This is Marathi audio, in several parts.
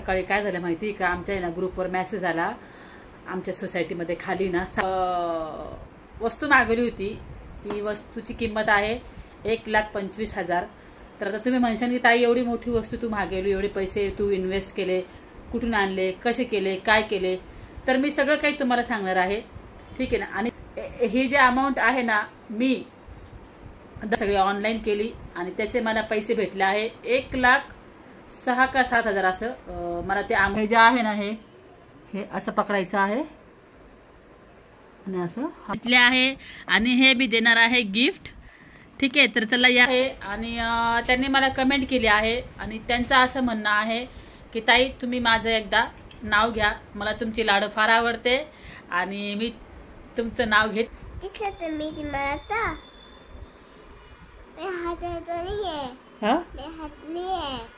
सकाळी काय झालं माहिती का, आमच्या ना ग्रुपवर मेसेज आला. आमच्या सोसायटीमध्ये खाली ना वस्तू मागवली होती. ती वस्तूची किंमत आहे 1,25,000. तर आता तुम्ही म्हणशाल की ताई एवढी मोठी वस्तू तू मागवली, एवढे पैसे तू इन्व्हेस्ट केले, कुठून आणले, कसे केले, काय केले, तर मी सगळं काही तुम्हाला सांगणार आहे. ठीक आहे ना. आणि ही जी अमाऊंट आहे ना, मी सगळी ऑनलाईन केली आणि त्याचे मला पैसे भेटले आहे 1,06,000 का 7,000 असं. मला ते हे जे आहे ना, हे असं पकडायचं आहे आणि असं घेतले आहे आणि हे मी देणार आहे गिफ्ट. ठीक आहे. तर चला या आहे. आणि त्यांनी मला कमेंट केली आहे आणि त्यांचं असं म्हणणं आहे की ताई तुम्ही माझं एकदा नाव घ्या, मला तुमची लाडू फार आवडते आणि मी तुमचं नाव घेत.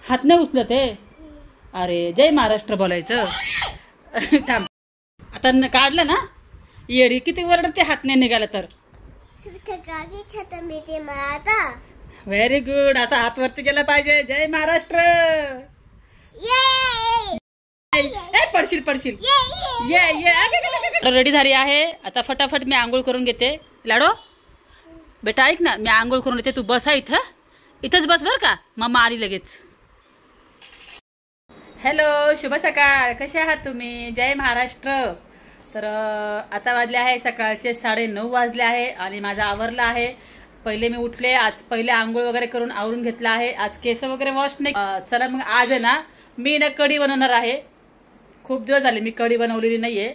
हात नाही उचलत आहे. अरे जय महाराष्ट्र बोलायचं. थांब आता काढलं ना येडी, किती वरडते हात नाही निघाला तर. Very good. असा हात वरती गेला पाहिजे. जय महाराष्ट्र. पडशील पडशील. ये रेडी झाली आहे. आता फटाफट मी आंघोळ करून घेते. लाडो बेटा ऐक ना, मी आंघोळ करून येते, तू बसा इथंच बस बर का, मम्मा आली लगेच. हॅलो, शुभ सकाळ. कसे आहात तुम्ही? जय महाराष्ट्र. तर आता वाजले आहे सकाळचे 9:30 वाजले आहे आणि माझं आवरलं आहे. पहिले मी उठले, आज पहिले आंघोळ वगैरे करून आवरून घेतलं आहे. आज केस वगैरे वॉश नाही. चला मग आज आहे ना, मी ना कढी बनवणार आहे. खूप दिवस झाले मी कढी बनवलेली नाही आहे.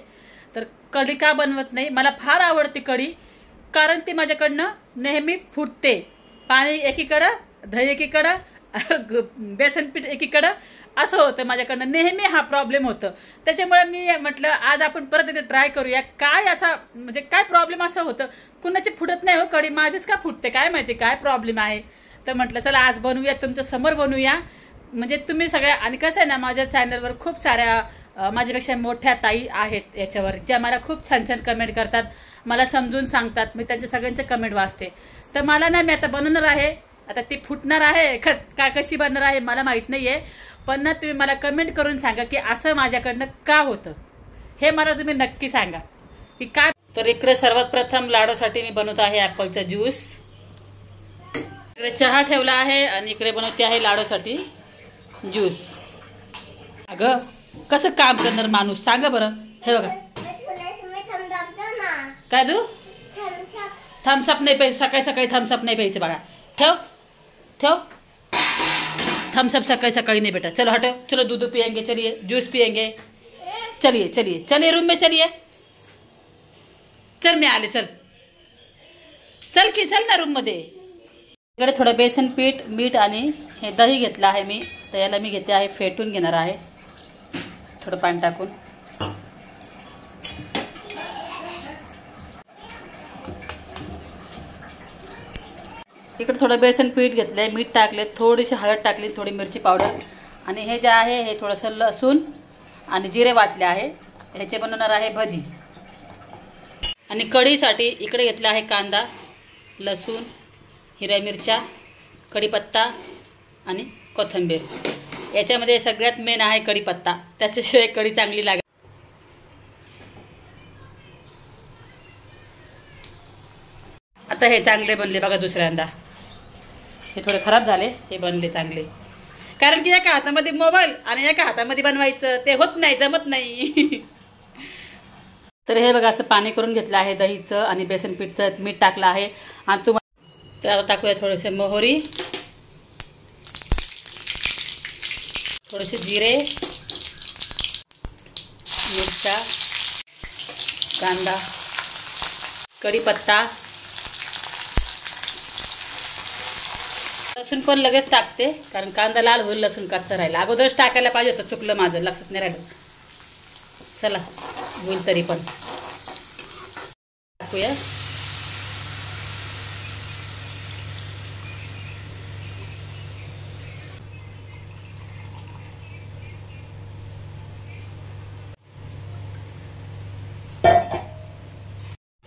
तर कढी का बनवत नाही, मला फार आवडते कढी, कारण ती माझ्याकडनं नेहमी फुटते. पाणी एकीकडं, दही एकीकडं, बेसन पीठ एकीकडं, असं होतं माझ्याकडनं नेहमी. हा प्रॉब्लेम होतं. त्याच्यामुळे मी म्हटलं आज आपण परत एकदा ट्राय करूया. काय असा म्हणजे काय प्रॉब्लेम असं होतं, कुणाची फुटत नाही हो कढी, माझीच का फुटते काय माहिती, काय प्रॉब्लेम आहे. तर म्हटलं चला आज बनवूया, तुमच्या समोर बनवूया. म्हणजे तुम्ही सगळ्या, आणि कसं आहे ना, माझ्या चॅनलवर खूप साऱ्या माझ्यापेक्षा मोठ्या ताई आहेत याच्यावर, ज्या मला खूप छान छान कमेंट करतात, मला समजून सांगतात. मी त्यांच्या सगळ्यांचे कमेंट वाचते. तर मला ना, मी आता बनवणार आहे. आता ती फुटणार आहे का कशी बनणार आहे मला माहीत नाही आहे, पण ना तुम्ही मला कमेंट करून सांगा की असं माझ्याकडनं का होतं, हे मला तुम्ही नक्की सांगा की काय. तर इकडे सर्वात प्रथम लाडूसाठी मी बनवत आहे ॲपलचा ज्यूस. इकडे चहा ठेवला आहे आणि इकडे बनवते आहे लाडूसाठी ज्यूस. अगं कसं काम करणार माणूस सांगा बरं. हे बघा काय तू थम्सअप नाही प्यायचं, सकाळी सकाळी थम्सअप नाही प्यायचं बघा. ठेव ठेव, थम्सअप सकाळी सकाळी नहीं बेटा. चलो हटो, चलो दूध पियेंगे, चलिए जूस पियेंगे, चलिए चलिए चलिए रूम में चलिए. चल मी आले, चल चल की चल ना रूम मध्ये. इकडे थोडं बेसन पीठ, मीठ आणि हे दही घेतलं आहे मी. तर याला मी घेते आहे, फेटून घेणार आहे थोडं पाणी टाकून. इकडे थोडं बेसन पीठ घेतलंय, मीठ टाकले, थोडीशी हळद टाकली, थोडी मिरची पावडर आणि हे जे आहे हे थोडंसं लसूण आणि जिरे वाटले आहे. ह्याचे बनवणार आहे भजी. आणि कढीसाठी इकडे घेतला आहे कांदा, लसूण, हिरव्या मिरच्या, कढीपत्ता आणि कोथिंबीर. याच्यामध्ये सगळ्यात मेन आहे कढीपत्ता, त्याच्याशिवाय कढी चांगली लागेल. आता हे चांगले बनले बघा. दुसऱ्यांदा हे थोडे खराब झाले, हे बनले चांगले, कारण की एका हातामध्ये मोबाईल आणि एका हातामध्ये बनवायचं ते होत नाही, जमत नाही. तर हे बघा असं पाणी करून घेतलं आहे दहीचं आणि बेसन पीठचं, मीठ टाकलं आहे. आणि तुम्हाला तर आता टाकूया थोडेसे मोहरी, थोडेसे जिरे, मिरच्या, कांदा, कढीपत्ता, लसूण पण लगेच टाकते, कारण कांदा लाल होईल, लसूण कच्चा राहिला. अगोदरच टाकायला पाहिजे होतं, चुकलं माझं, लक्षात नाही राहिलं. चला होईल तरी पण टाकूया.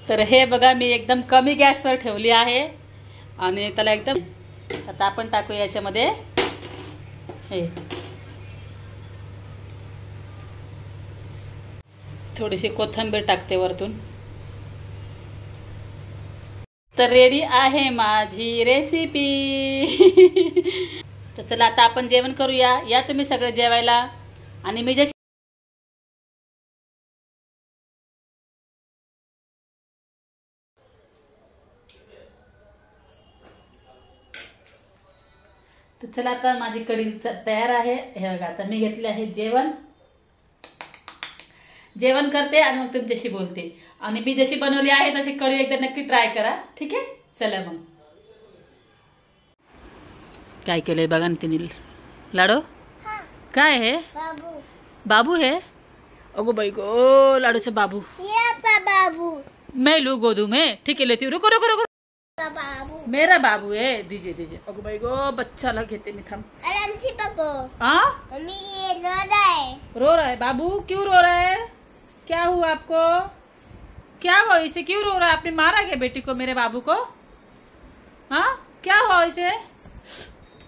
तर हे बघा मी एकदम कमी गॅसवर ठेवली आहे आणि त्याला एकदम. आता आपण टाकूया याच्यामध्ये हे थोडीशी कोथिंबीर टाकते वरतून. तर रेडी आहे माझी रेसिपी. तर चला आता आपण जेवण करूया. या तुम्ही सगळे जेवायला. आणि मी जशी तर चला आता माझी कढी तयार आहे. हे बघा आता मी घेतले आहे जेवण करते आणि मग तुमच्याशी बोलते. आणि मी जशी बनवली आहे तशी कढी एकदा नक्की ट्राय करा. ठीक आहे. चला मग काय केलंय बघा ना तिने. लाडू काय है? बाबू है. अगो बाई गो लाडूचा बाबू. मैं लू गोदू में. ठीक है लेती हूँ. रुको रुको रुको. मेरा बाबू है. दीजिए दीजिए. अगो भाई गो बच्चा लग घेते मी थांब. रो रहा है बाबू. क्यों रो रहा है? क्या हुआ आपको? क्या हुआ इसे? क्यों रो रहा है? आपने मारा क्या बेटी को, मेरे बाबू को? हाँ क्या हुआ इसे?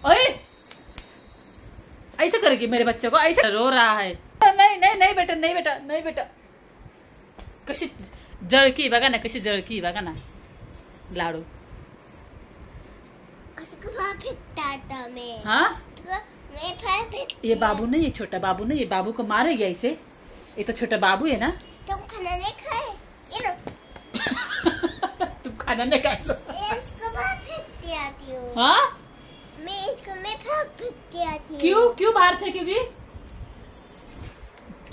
ओए ऐसे करेगी मेरे बच्चे को? ऐसे रो रहा है. नहीं नहीं नहीं बेटा नहीं बेटा नहीं बेटा. कशी जळकी बघा ना. कशी जळकी बघा ना लाडू. हाँ ये बाबू नहीं, ये छोटा बाबू नहीं. ये बाबू को मारेगी ऐसे. ये तो छोटा बाबू है ना. तुम खाना नहीं खाए. ये लो. तुम खाना नहीं खाए. इसको बाहर फेंकती आती हूँ. हाँ मैं इसको मैं फेंकती आती हूँ. क्यों क्यों बाहर फेंकोगी?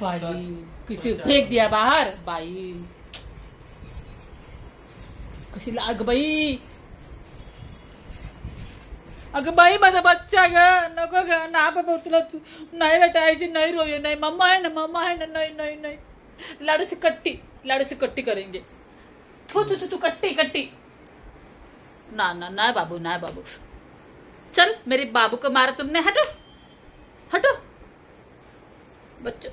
भाई किसी फेंक दिया बाहर. बाई कशी लाग बाई. अगं बाई माझा बच्चा ग. नको ग ना बाबा. तुला नाही बेटा ऐसी नहीं रोये. नहीं मम्मा है ना मम्मा है ना. नहीं नहीं नहीं. लाडू से कट्टी करेंगे. तू तू तू तू कट्टी कट्टी. ना ना ना बाबू ना बाबू. चल मेरे बाबू को मारा तुमने. हटो हटो बच्चों.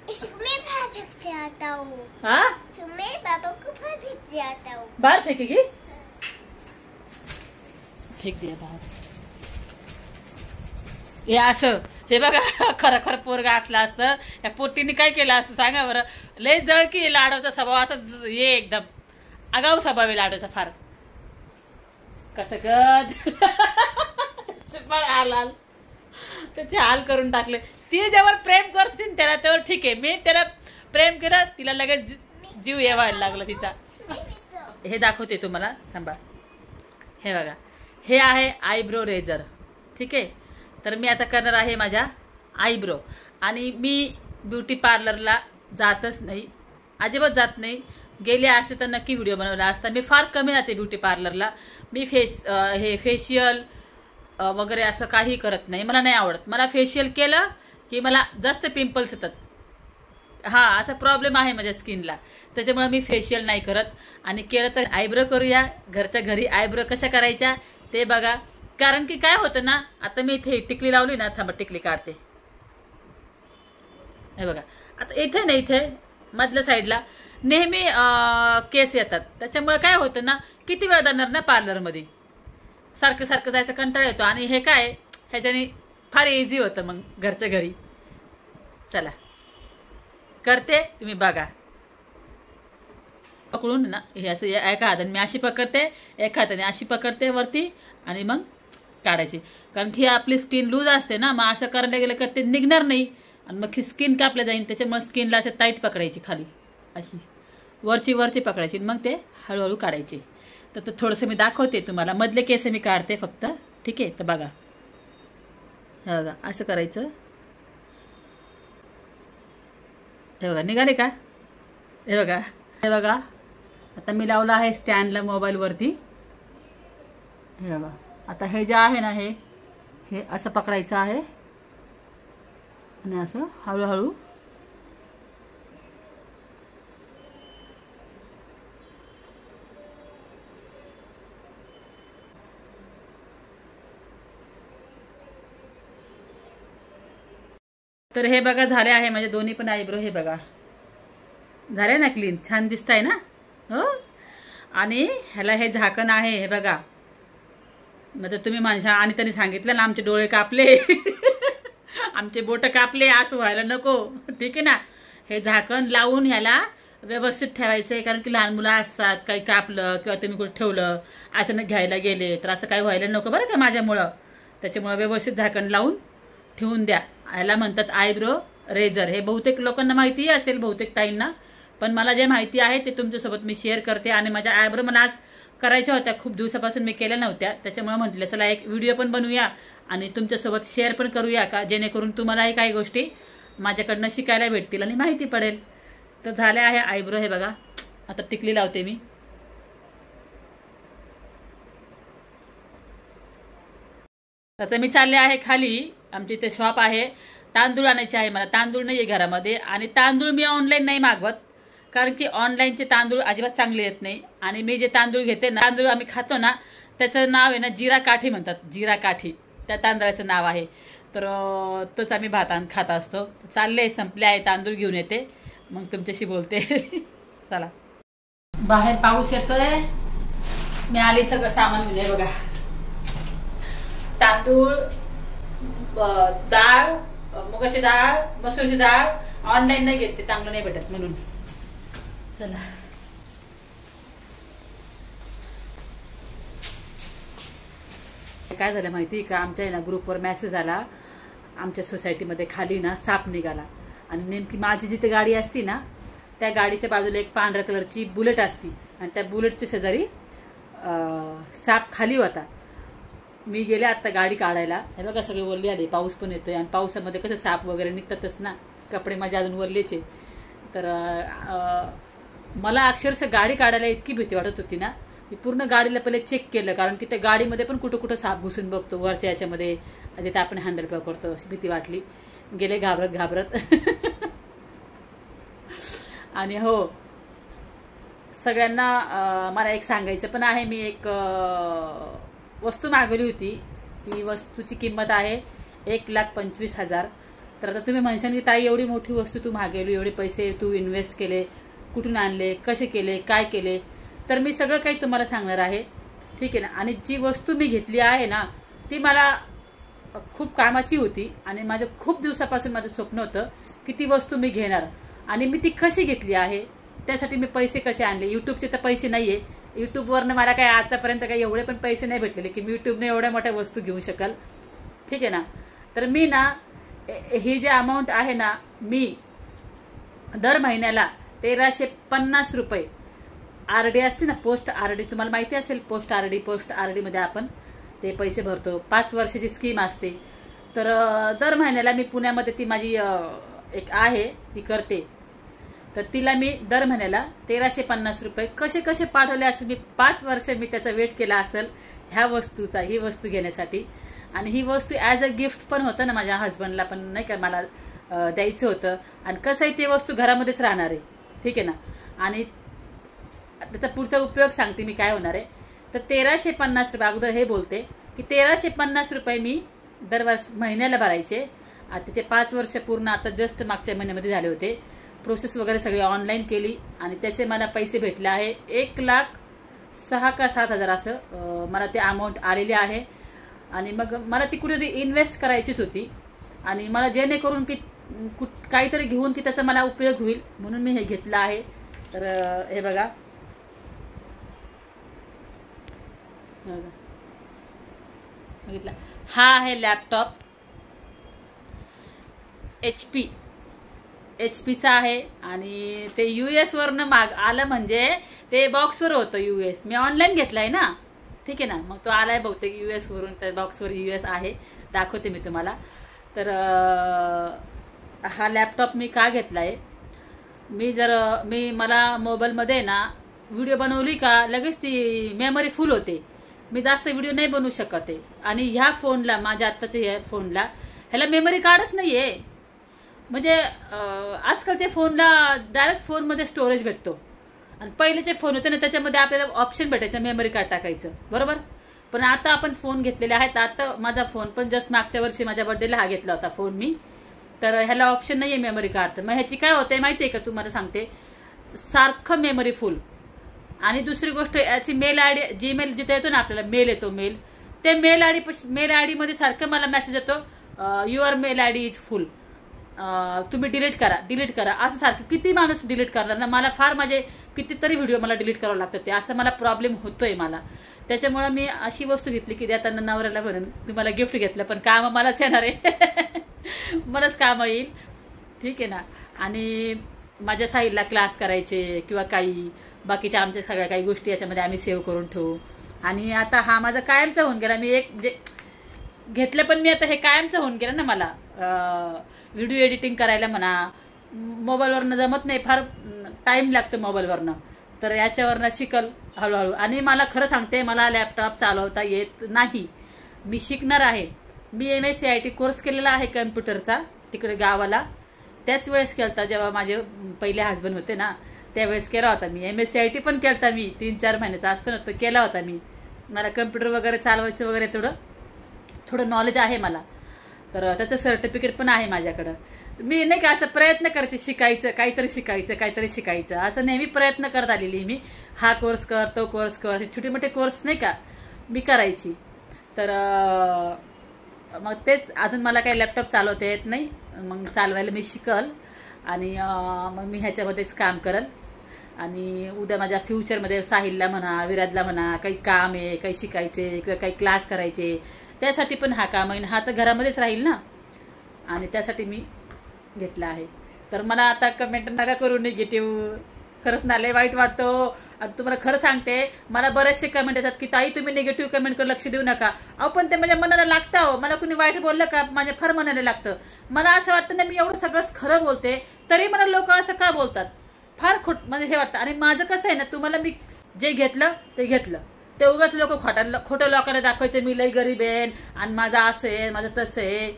मैं बाहर फेंकते आता हूँ. हाँ मैं बाबा को बाहर फेंकते आता हूँ. बाहर फेंकेगी. फेक दिया बाहर. हे असं हे बघा. खरं खरं पोरगा असला असतं या पोटीने काय केलं असं सांगा बरं. लय जळकी. लाडूचा स्वभाव असा ये एकदम आगाऊ स्वभाव आहे लाडूचा फार. कसं गद हाल त्याचे हाल करून टाकले. ती जेव्हा प्रेम करते त्याला तेव्हा ठीक आहे. मी त्याला प्रेम केलं तिला लगेच जीव येवायला लागला तिचा. हे दाखवते तुम्हाला थांबा. हे बघा हे आहे आयब्रो रेझर. ठीक आहे. तर मी आता करणार आहे माझ्या आयब्रो. आणि मी ब्युटी पार्लरला जातच नाही. अजिबात जात नाही. गेले असते तर नक्की व्हिडिओ बनवला असता. मी फार कमी जाते ब्युटी पार्लरला. मी फेशियल वगैरे असं काही करत नाही. मला नाही आवडत. मला फेशियल केलं की मला जास्त पिंपल्स येतात. हां असा प्रॉब्लेम आहे माझ्या स्किनला. त्याच्यामुळे मी फेशियल नाही करत. आणि केलं तर आयब्रो करूया. घरच्या घरी आयब्रो कशा करायच्या ते बघा. कारण की काय होतं ना. आता मी इथे टिकली लावली ना. थांबा टिकली काढते. हे बघा आता इथे ना इथे मधल्या साईडला नेहमी केस येतात. त्याच्यामुळे काय होतं ना किती वेळ जाणार ना पार्लरमध्ये. सारखं सारखं जायचं कंटाळा येतो. आणि हे काय ह्याच्याने फार इझी होतं मग घरच्या घरी. चला करते तुम्ही बघा. पकडून ना हे असं एका हाताने मी अशी पकडते. एका हाताने अशी पकडते वरती आणि मग काढायची. कारण की आपली स्किन लूज असते ना. मग असं करायला गेलं का ते निघणार नाही. आणि मग ही स्किन कापल्या जाईल. त्याच्यामुळे स्किनला असं टाईट पकडायची खाली अशी वरची पकडायची. मग ते हळूहळू काढायची. तर थोडंसं मी दाखवते तुम्हाला. मधले केस मी काढते फक्त. ठीक आहे. तर बघा हे बघा असं करायचं. हे बघा निघाले का. हे बघा आता मी लावलं आहे स्टँडला मोबाईलवरती. हे बघा आता हे जे आहे ना हे असं पकडायचं आहे आणि असं हळूहळू तर हे बघा झाले आहे माझे दोन्ही पण आयब्रो. हे बघा झाले ना क्लीन. छान दिसत आहे ना. हो. आणि ह्याला हे झाकण आहे. हे बघा म्हणजे तुम्ही माझ्या आणि त्यांनी सांगितलं ना आमचे डोळे कापले आमचे बोट कापले असं व्हायला नको. ठीक आहे ना. हे झाकण लावून ह्याला व्यवस्थित ठेवायचं आहे, कारण की लहान मुलं असतात, काही कापलं किंवा तुम्ही कुठे ठेवलं अचानक घ्यायला गेले तर असं काही व्हायला नको बरं का माझ्यामुळं. त्याच्यामुळं व्यवस्थित झाकण लावून ठेवून द्या. ह्याला म्हणतात आयब्रो रेझर. हे बहुतेक लोकांना माहितीही असेल, बहुतेक ताईंना, पण मला जे माहिती आहे ते तुमच्यासोबत मी शेअर करते. आणि माझ्या आयब्रो मला आज करायच्या होत्या, खूप दिवसापासून मी केल्या नव्हत्या, त्याच्यामुळे म्हटलं चला एक व्हिडिओ पण बनवूया आणि तुमच्यासोबत शेअर पण करूया का, जेणेकरून तुम्हालाही काही गोष्टी माझ्याकडनं शिकायला भेटतील आणि माहिती पडेल. तर झाले आहे आयब्रो. हे बघा, आता टिकली लावते मी. आता मी चालले आहे खाली. आमच्या इथे शॉप आहे, तांदूळ आणायचे आहे मला. तांदूळ नाही आहे घरामध्ये आणि तांदूळ मी ऑनलाईन नाही मागवत, कारण की ऑनलाईनचे तांदूळ अजिबात चांगले येत नाही. आणि मी जे तांदूळ घेते ना, तांदूळ आम्ही खातो ना, त्याचं नाव आहे ना जिरा काठी म्हणतात, जिरा काठी त्या तांदळाचं नाव आहे. तर तोच आम्ही भात खात असतो. चालले, संपले आहे, तांदूळ घेऊन येते मग तुमच्याशी बोलते. चला. बाहेर पाऊस येतोय, मी आली सगळं सामान म्हणजे बघा, तांदूळ, डाळ, मुगाची डाळ, मसूरची डाळ. ऑनलाईन नाही घेत, ते चांगलं नाही भेटत म्हणून. चला. काय झालं माहिती का, आमच्या ना ग्रुपवर मेसेज आला, आमच्या सोसायटीमध्ये खाली ना साप निघाला. आणि नेमकी माझी जिथे गाडी असती ना, त्या गाडीच्या बाजूला एक पांढऱ्या कलरची बुलेट असती आणि त्या बुलेटच्या शेजारी साप खाली होता. मी गेले आत्ता गाडी काढायला, हे बघा सगळे वरली आले, पाऊस पण येतोय आणि पावसामध्ये कसं साप वगैरे निघतातच ना, कपडे माझे अजून वरलेचे. तर मला अक्षरशः गाडी काढायला इतकी भीती वाटत होती ना, मी पूर्ण गाडीला पहिले चेक केलं, कारण की त्या गाडीमध्ये पण कुठं कुठं साप घुसून बघतो, वरच्या याच्यामध्ये जिथे आपण हँडल पकडतो, अशी भीती वाटली. गेले घाबरत घाबरत. आणि हो, सगळ्यांना मला एक सांगायचं पण आहे. मी एक वस्तू मागवली होती, ती वस्तूची किंमत आहे 1,25,000. तर आता तुम्ही म्हणशाल की ताई एवढी मोठी वस्तू तू मागवली, एवढे पैसे तू इन्व्हेस्ट केले, कुठून आणले, कसे केले, काय केले, तर मी सगळं काही तुम्हाला सांगणार आहे, ठीक आहे ना. आणि जी वस्तू मी घेतली आहे ना, ती मला खूप कामाची होती आणि माझं खूप दिवसापासून माझं स्वप्न होतं की ती वस्तू मी घेणार. आणि मी ती कशी घेतली आहे, त्यासाठी मी पैसे कसे आणले. यूट्यूबचे तर पैसे नाही आहे, यूट्यूबवरनं मला काय आतापर्यंत काही एवढे पण पैसे नाही भेटलेले की मी यूट्यूबने एवढ्या मोठ्या वस्तू घेऊ शकाल, ठीक आहे ना. तर मी ना ही जे अमाऊंट आहे ना, मी दर महिन्याला 1,350 रुपये RD असते ना, पोस्ट RD, तुम्हाला माहिती असेल, पोस्ट RDमध्ये आपण ते पैसे भरतो. 5 वर्षाची स्कीम असते. तर दर महिन्याला मी पुण्यामध्ये ती माझी एक आहे, ती करते. तर तिला मी दर महिन्याला 1,350 रुपये कसे कसे पाठवले असेल. मी 5 वर्ष मी त्याचा वेट केला असेल ह्या वस्तूचा, ही वस्तू घेण्यासाठी. आणि ही वस्तू ॲज अ गिफ्ट पण होतं ना, माझ्या हस्बंडला पण नाही का मला द्यायचं होतं. आणि कसंही ते वस्तू घरामध्येच राहणार आहे, ठीक आहे ना. आणि त्याचा पुढचा उपयोग सांगते मी काय होणार आहे. तर 1,350 रुपये, अगोदर हे बोलते की 1,350 रुपये मी दरवर्षी महिन्याला भरायचे. आता त्याचे 5 वर्ष पूर्ण आता जस्ट मागच्या महिन्यामध्ये झाले होते. प्रोसेस वगैरे सगळी ऑनलाईन केली आणि त्याचे मला पैसे भेटले आहे 1,06,000 का 7,000 असं मला ते अमाऊंट आलेली आहे. आणि मग मला ती कुठेतरी इन्व्हेस्ट करायचीच होती आणि मला जेणेकरून की काहीतरी घेऊन की त्याचा मला उपयोग होईल म्हणून मी हे घेतलं आहे. तर हे बघा, बघितला, हा आहे लॅपटॉप HP चा आहे. आणि ते US वरनं आलं, म्हणजे ते बॉक्सवर होतं US, मी ऑनलाईन घेतलाय ना, ठीक आहे ना. मग तो आलाय बहुतेक US वरून, त्या बॉक्सवर US आहे, दाखवते मी तुम्हाला. तर हा लॅपटॉप मी का घेतलाय, मला मोबाईलमध्ये ना व्हिडिओ बनवली का लगेच ती मेमरी फुल होते, मी जास्त व्हिडिओ नाही बनवू शकत आहे. आणि ह्या फोनला, माझ्या आत्ताच्या ह्या फोनला, ह्याला मेमरी कार्डच नाही आहे. म्हणजे आजकालच्या फोनला डायरेक्ट फोनमध्ये स्टोरेज भेटतो आणि पहिलेचे फोन होते ना, त्याच्यामध्ये आपल्याला ऑप्शन भेटायचं मेमरी कार्ड टाकायचं, बरोबर. पण आता आपण फोन घेतलेले आहेत. आता माझा फोन पण जस्ट मागच्या वर्षी माझ्या बर्थडेला हा घेतला होता फोन मी. तर ह्याला ऑप्शन नाही आहे मेमरी कार्ड. तर मग ह्याची काय होते माहिती आहे का, तुम्हाला सांगते, सारखं मेमरी फुल. आणि दुसरी गोष्ट, याची मेल ID, जीमेल जिथे येतो ना आपल्याला, मेल येतो, मेल, ते मेल ID मध्ये सारखं मला मेसेज येतो, your mail ID is full. तुम्ही डिलीट करा असं सारखं किती माणूस डिलीट करणार ना. मला फार माझे कितीतरी व्हिडिओ मला डिलीट करावं लागतं ते असं मला प्रॉब्लेम होतोय मला. त्याच्यामुळं मी अशी वस्तू घेतली की देताना नवऱ्याला म्हणून मी मला गिफ्ट घेतलं पण कामं मलाच येणार आहे मलाच कामं येईल, ठीक आहे ना. आणि माझ्या साईडला क्लास करायचे किंवा काही बाकीच्या आमच्या सगळ्या काही गोष्टी याच्यामध्ये आम्ही सेव्ह करून ठेवू. आणि आता हा माझा कायमचा होऊन गेला. मी एक म्हणजे घेतलं पण मी आता हे कायमचं होऊन गेलं ना. मला व्हिडिओ एडिटिंग करायला म्हणा मोबाईलवरनं जमत नाही, फार टाईम लागतो मोबाईलवरनं, तर याच्यावरनं शिकल हळूहळू. आणि मला खरं सांगते मला लॅपटॉप चालवता येत नाही. मी शिकणार आहे. मी MSCIT कोर्स केलेला आहे कम्प्युटरचा तिकडे गावाला. त्याच वेळेस केला होता जेव्हा माझे पहिले हस्बंड होते ना त्यावेळेस केला होता मी. MSCIT पण केला होता मी 3-4 महिन्याचा असतो ना तो केला होता मी. मला कम्प्युटर वगैरे चालवायचं वगैरे थोडं नॉलेज आहे मला. तर त्याचं सर्टिफिकेट पण आहे माझ्याकडं. मी नाही का असं प्रयत्न करायचे शिकायचं काहीतरी शिकायचं असं नेहमी प्रयत्न करत आलेली मी. हा कोर्स कर तो कोर्स कर छोटे मोठे कोर्स नाही का मी करायची. तर मग तेच अजून मला काही लॅपटॉप चालवता येत नाही. मग चालवायला मी शिकल आणि मग मी ह्याच्यामध्येच काम करल. आणि उद्या माझ्या फ्युचरमध्ये साहिलला म्हणा विराजला म्हणा काही काम आहे काही शिकायचे किंवा काही क्लास करायचे त्यासाठी पण हा काम आहे. हा तर घरामध्येच राहील ना आणि त्यासाठी मी घेतला आहे. तर मला आता कमेंट नका करू निगेटिव्ह, खरंच ना लय वाईट वाटतो. आणि तुम्हाला खरं सांगते मला बरेचसे कमेंट येतात की ताई तुम्ही निगेटिव्ह कमेंटकडे लक्ष देऊ नका. अहो पण ते माझ्या मनाला लागतं. हो मला कुणी वाईट बोललं का माझ्या फार मनाला लागतं. मला असं वाटतं ना मी एवढं सगळंच खरं बोलते तरी मला लोक असं का बोलतात फार म्हणजे हे वाटतं. आणि माझं कसं आहे ना तुम्हाला मी जे घेतलं ते घेतलं ते उगाच लोक खोटं लोकांना दाखवायचं मी लई गरीब आहे आणि माझं असं आहे माझं तसं आहे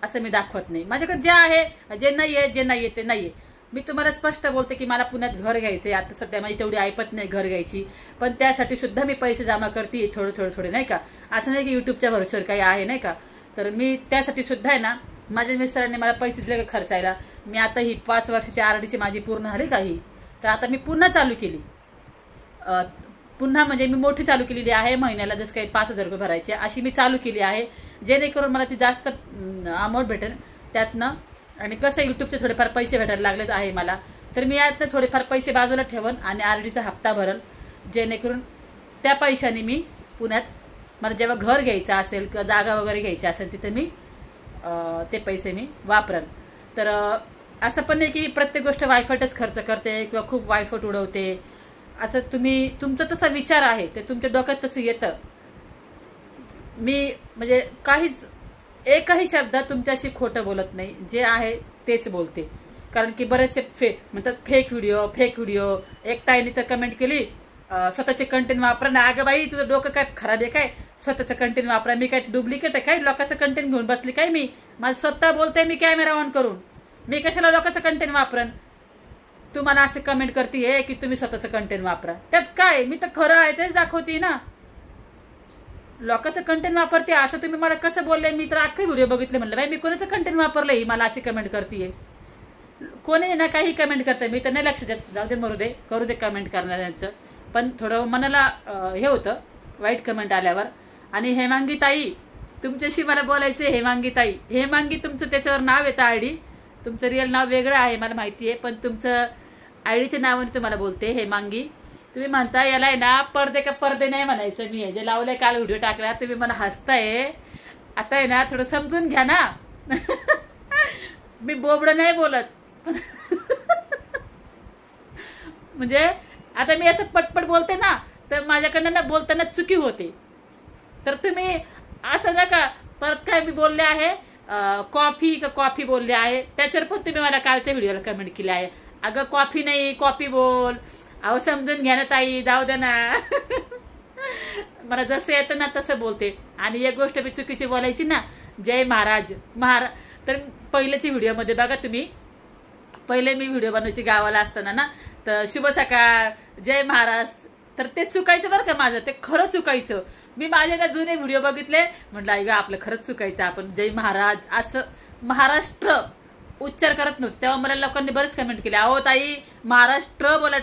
असं मी दाखवत नाही. माझ्याकडे जे आहे जे नाही आहे ते नाही आहे. मी तुम्हाला स्पष्ट बोलते की मला पुण्यात घर घ्यायचं आहे. आता सध्या माझी तेवढी ऐपत नाही घर घ्यायची पण त्यासाठी सुद्धा मी पैसे जमा करते थोडे नाही का. असं नाही की यूट्यूबच्या भरोश्यावर काही आहे नाही का. तर मी त्यासाठी सुद्धा आहे ना माझ्या मिस्टरांनी मला पैसे दिले का खर्चायला. मी आता ही 5 वर्षाची RD माझी पूर्ण झाली काही तर आता मी पुन्हा चालू केली. पुन्हा म्हणजे मी मोठी चालू केलेली आहे. महिन्याला जसं काही 5,000 रुपये भरायचे अशी मी चालू केली आहे जेणेकरून मला ती जास्त अमाऊंट भेटेल त्यातनं. आणि कसं यूट्यूबचे थोडेफार पैसे भेटायला लागलेच आहे मला तर मी यातनं थोडेफार पैसे बाजूला ठेवन आणि RDचा हप्ता भरल जेणेकरून त्या पैशाने मी पुण्यात मला जेव्हा घर घ्यायचं असेल किंवा जागा वगैरे घ्यायची असेल तिथे मी ते पैसे मी वापरल. तर असं पण नाही की प्रत्येक गोष्ट वायफटच खर्च करते किंवा खूप वायफट उडवते असं तुमचा तसा विचार आहे ते तुमच्या डोक्यात तसं येतं. मी म्हणजे एकही शब्द तुमच्याशी खोटं बोलत नाही. जे आहे तेच बोलते. कारण की बरेचसे म्हणतात फेक व्हिडिओ. एक ताईने तर कमेंट केली स्वतःचे कंटेंट वापरा ना. अगं बाई तुझं डोकं काय खराब आहे काय स्वतःचं कंटेंट वापरा. मी काय डुप्लिकेट आहे काय लोकांचं कंटेंट घेऊन बसली काय. मी माझं स्वतः बोलते मी कॅमेरा ऑन करून. मी कशाला लोकांचं कंटेंट वापरन. तुम्हाला असे कमेंट करते की तुम्ही स्वतःचं कंटेंट वापरा. त्यात काय मी तर खरं आहे तेच दाखवते ना. लोकांचं कंटेंट वापरते असं तुम्ही मला कसं बोलले. मी तर अख्खे व्हिडिओ बघितले म्हणलं बाई मी कोणाचं कंटेंट वापरलं ही मला अशी कमेंट करते. कोणी ना काही कमेंट करते मी तर नाही लक्ष देत. जाऊ दे मरू दे करू दे कमेंट करणाऱ्यांचं. पण थोडं मनाला हे होतं वाईट कमेंट आल्यावर. आणि हेमांगी ताई तुमच्याशी मला बोलायचं आहे. हेमांगी तुमचं त्याच्यावर नाव येतं ID. तुमचं रिअल नाव वेगळं आहे मला माहिती आहे पण तुमचं IDच्या नावाने तुम्हाला बोलते हेमांगी. तुम्ही म्हणता याला आहे ना पडदे नाही म्हणायचं. मी जे लावलंय काल व्हिडिओ टाकला तुम्ही मला हसताय. आता आहे ना थोडं समजून घ्या ना. मी बोबडं नाही बोलत म्हणजे आता मी असं पटपट बोलते ना तर माझ्याकडनं ना बोलताना चुकी होते. तर तुम्ही असं नका परत काय मी बोलले आहे कॉफी बोलले आहे त्याच्यावर पण तुम्ही मला कालच्या व्हिडिओला कमेंट केली आहे. अगं कॉफी नाही कॉफी बोल. अहो समजून घ्या ना ताई जाऊ द्या ना. मला जसं येतं ना तसं बोलते. आणि एक गोष्ट मी चुकीची बोलायची ना जय महाराज तर पहिल्याच्या व्हिडिओमध्ये बघा तुम्ही पहिले मी व्हिडिओ बनवायची गावाला असताना ना तर शुभ सकाळ जय महाराज तर ते चुकायचं बरं का माझं ते खरं चुकायचं. मी माझे ना जुने व्हिडिओ बघितले म्हटलं आई ग आपलं खरंच चुकायचं आपण जय महाराज असं महाराष्ट्र उच्चार करत नव्हते. तेव्हा मला लोकांनी बरेच कमेंट केले अहो ताई महाराष्ट्र बोला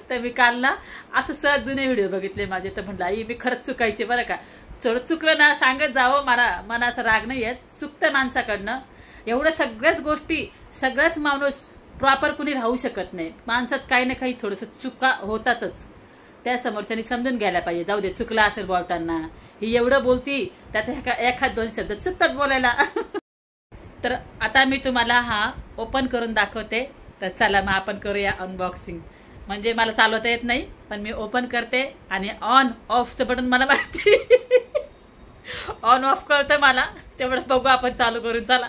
तर मी काल ना असं सहज जुने व्हिडिओ बघितले माझे तर म्हटलं आई मी खरंच चुकायचे बरं का. थोडं चुकलं ना सांगत जावं, मला असं राग नाही येत, चुकतं माणसाकडनं. एवढं सगळ्याच गोष्टी, सगळ्याच माणूस प्रॉपर कुणी राहू शकत नाही. माणसात काही ना काही थोडंसं चुका होतातच. त्या समोरच्यानी समजून घ्यायला पाहिजे. जाऊ दे, चुकला असेल बोलताना, ही एवढं बोलती त्यात एखाद दोन शब्द चुकतात बोलायला. तर आता मी तुम्हाला हा ओपन करून दाखवते. तर चला मग आपण करूया अनबॉक्सिंग. म्हणजे मला चालवता येत नाही, पण मी ओपन करते आणि ऑन ऑफचं बटन मला माहिती. ऑन ऑफ कळतं मला, तेवढंच बघू आपण चालू करून. चला.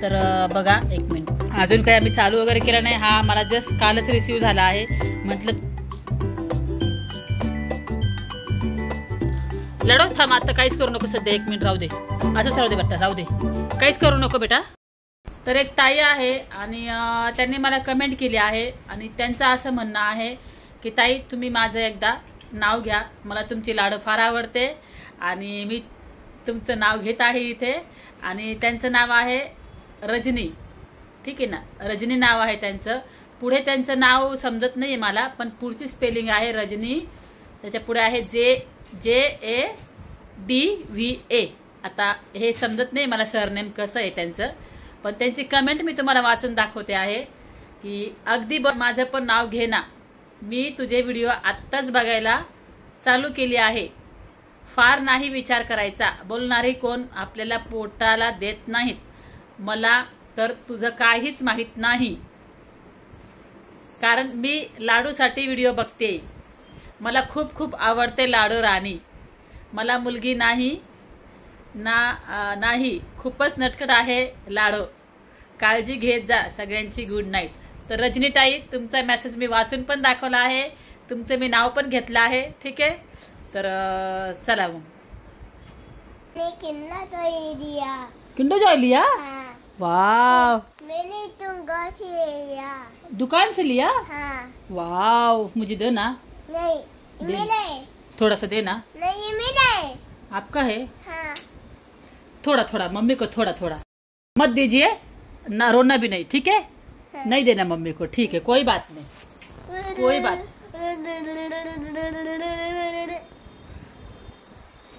तर बघा, एक मिनिट, अजून काही आम्ही चालू वगैरे केलं नाही. हा मला जस्ट कालच रिसीव झाला आहे. म्हटलं लढो, थांब, आता काहीच करू नको सध्या, 1 मिनिट राहू दे, असंच राहू दे बेटा, राहू दे, काहीच करू नको बेटा. तर एक ताई आहे आणि त्यांनी मला कमेंट केली आहे आणि त्यांचं असं म्हणणं आहे की ताई तुम्ही माझं एकदा नाव घ्या, मला तुमची लाडू फार आवडते आणि मी तुमचं नाव घेत आहे इथे. आणि त्यांचं नाव आहे रजनी, ठीक आहे ना, रजनी नाव आहे त्यांचं. पुढे त्यांचं नाव समजत नाही आहे मला, पण पुढची स्पेलिंग आहे रजनी, त्याच्या पुढे आहे JADVA. आता हे समजत नाही मला सरनेम कसं आहे त्यांचं, पण त्यांची कमेंट मी तुम्हाला वाचून दाखवते आहे की अगदी माझं पण नाव घे ना, मी तुझे व्हिडिओ आत्ताच बघायला चालू केली आहे. फार नाही विचार करायचा, बोलणारे कोण आपल्याला पोटाला देत नाहीत. मला तर तुझं काहीच माहीत नाही, कारण मी लाडूसाठी व्हिडिओ बघते. मला खूप खूप आवडते लाडू राणी. मला मुलगी नाही नाही, खूपच नटखट आहे लाडू. काळजी घेत जा सगळ्यांची. Good night. तर रजनीताई, तुमचा मेसेज मी वाचून पण दाखवला आहे, तुमचं मी नाव पण घेतलं आहे, ठीक आहे. तर चला मग. किंडर जॉय लिया? वाव, मैंने तुमको से लिया। दुकान से लिया? हाँ। वाव, मुझे दो ना. नहीं, मेरा है। थोड़ा सा देना. नहीं, ये मेरा है। आपका है? हाँ। थोड़ा थोड़ा, मम्मी को थोड़ा थोड़ा मत दीजिए ना, रोना भी नहीं, ठीक है. हाँ। नहीं देना मम्मी को, ठीक है, कोई बात नहीं, कोई बात.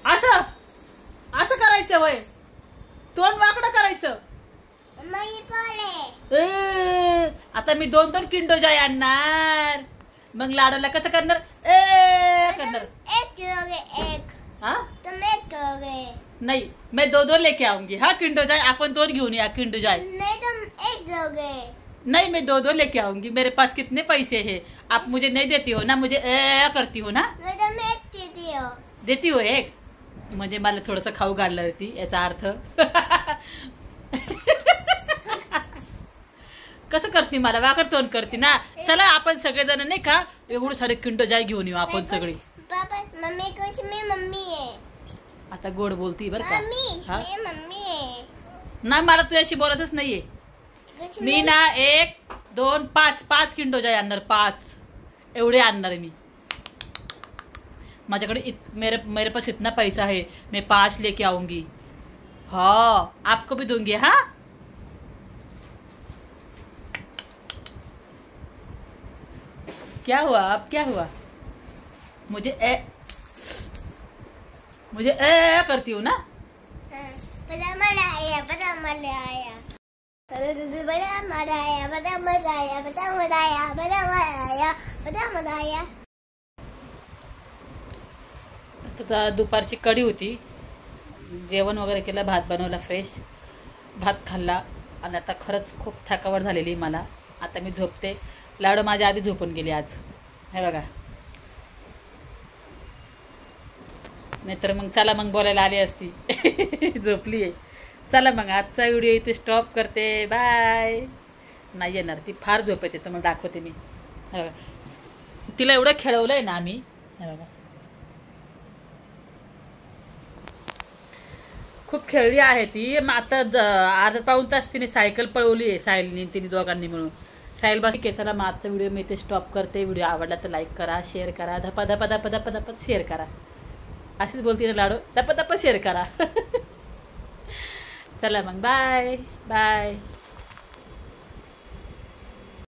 असं असं करायचं वय, तोंड वाकडं करायचं. मम्मी बोले। आता मी 2-2 किंडो जॉय आणणार, मग लाडूला कसं करणार? करणार. एक दोगे एक। हाँ? तुम एक दोगे। नहीं, मैं 2-2 लेके आऊंगी. हाँ, किंडो जॉय आपण 2 घेऊन या. किंडो जॉय नहीं, तुम एक दोगे। नहीं, मैं 2-2 लेके आऊंगी. मेरे पास कितने पैसे हैं? आप मुझे नहीं देती हो ना, मुझे करती हो ना. मैं तुम एक देती हो। देती हो एक, म्हणजे मला थोडंसं खाऊ घालणार होती याचा अर्थ. कसं करते, मला वाकड तोंड करते ना. चला आपण सगळेजण नाही का एवढं सारे किंडो जॉय घेऊन येऊ आपण सगळे. पापा, मम्मी कुछ में मम्मी है। आता गोड बोलती बरं का. मम्मी, हाँ? ये मम्मी है। नाही, मला तुझ्याशी बोलतच नाहीये कुछ मी ना. 1, 2, 5 किंडो जॉय आणणार. 5 एवढे आणणार मी. माझ्याकडे मेरे पास इतना पैसा है, मैं 5 लेके आऊंगी. हाँ, आपको भी दूंगी. हाँ, क्या हुआ, अब क्या हुआ? मुझे करती हूँ ना. हाँ, बड़ा मजा आया, बड़ा मजा आया, बड़ा मजा आया, बड़ा मजा आया, बड़ा मजा आया, बड़ा मजा आया, बड़ा मजा आया. आता दुपारची कढी होती, जेवण वगैरे केलं, भात बनवला, फ्रेश भात खाल्ला आणि आता खरंच खूप थकावट झालेली मला. आता मी झोपते. लाडू माझ्या आधी झोपून गेली आज, हे बघा. नाहीतर मग चला मग बोलायला आली असती. झोपली आहे. चला मग आजचा व्हिडिओ इथे स्टॉप करते. बाय. नाही येणार ती, फार झोप येते, तुम्हाला दाखवते मी. हे बघा, तिला एवढं खेळवलं आहे ना आम्ही. हे बघा, खूप खेळली आहे ती. आता अर्धा पाऊण तास तिने सायकल पळवली आहे, सायलनी तिने दोघांनी मिळून. साहिल बस. ठीक आहे, चला मग आजचा व्हिडिओ मी इथे स्टॉप करते. व्हिडिओ आवडला तर लाईक करा, शेअर करा, धपा धपा धपा धपा धपा शेअर करा. अशीच बोलते ना लाडू, धपा धपा शेअर करा. चला मग, बाय बाय.